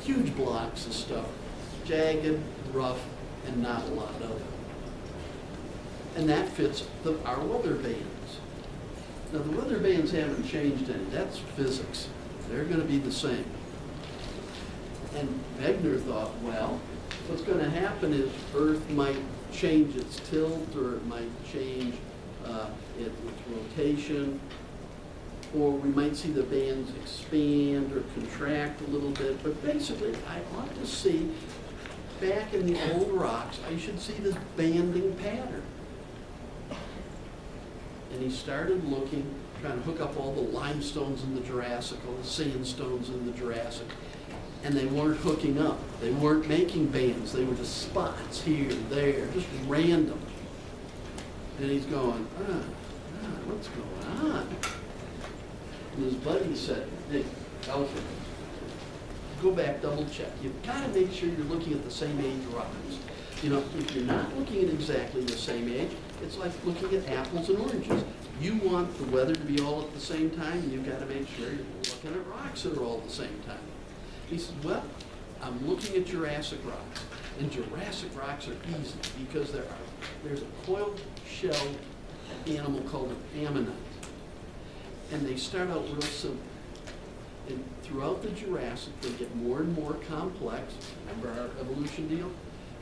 huge blocks of stuff, jagged, rough, and not a lot of it. And that fits our weather bands. Now the weather bands haven't changed any. That's physics. They're going to be the same. And Wegener thought, well, what's going to happen is Earth might change its tilt, or it might change its rotation, or we might see the bands expand or contract a little bit. But basically, I ought to see, back in the old rocks, I should see this banding pattern. And he started looking, trying to hook up all the limestones in the Jurassic, all the sandstones in the Jurassic, and they weren't hooking up. They weren't making bands. They were just spots here, there, just random. And he's going, what's going on? And his buddy said, hey, Alfred, go back, double check. You've got to make sure you're looking at the same age rocks. You know, if you're not looking at exactly the same age, it's like looking at apples and oranges. You want the weather to be all at the same time, you've got to make sure you're looking at rocks that are all at the same time. He says, well, I'm looking at Jurassic rocks. And Jurassic rocks are easy because there's a coiled shell animal called an ammonite. And they start out real simple. And throughout the Jurassic, they get more and more complex. Remember our evolution deal?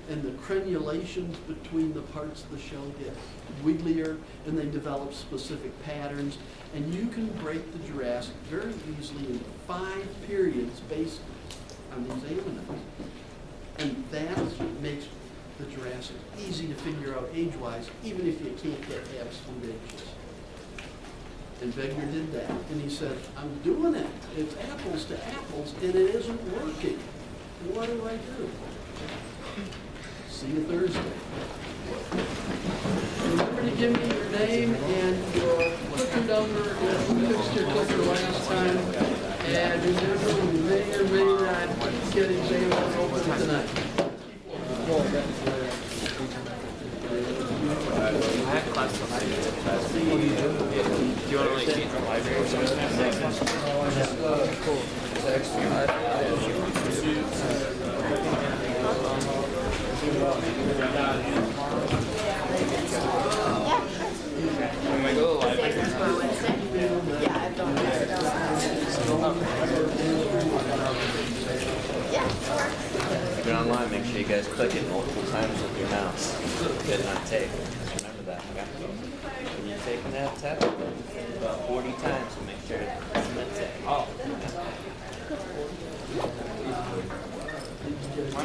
And the crenulations between the parts of the shell get wigglier, and they develop specific patterns. And you can break the Jurassic very easily into 5 periods based on these ammonites. And that makes the Jurassic easy to figure out age-wise, even if you can't get absolute ages. And Wegener did that, and he said, I'm doing it. It's apples to apples, and it isn't working. What do I do? See you Thursday. Remember to give me your name and your clicker number, and we fixed your clicker last time. And remember, we may or may not get exam open tonight. I have class tonight. Do you want to like see from library or something? Cool. When we go to the library. Yeah, I've done that. Yeah, sure. If you're online, make sure you guys click it multiple times with your mouse. Good not take. Remember that. Okay? When you're taking that, tap it about 40 times to make sure it's meant to. Oh. I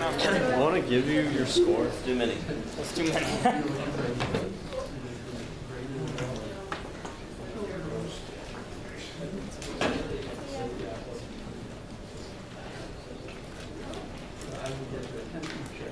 want to give you your score. It's too many. That's too many. I will get the temperature.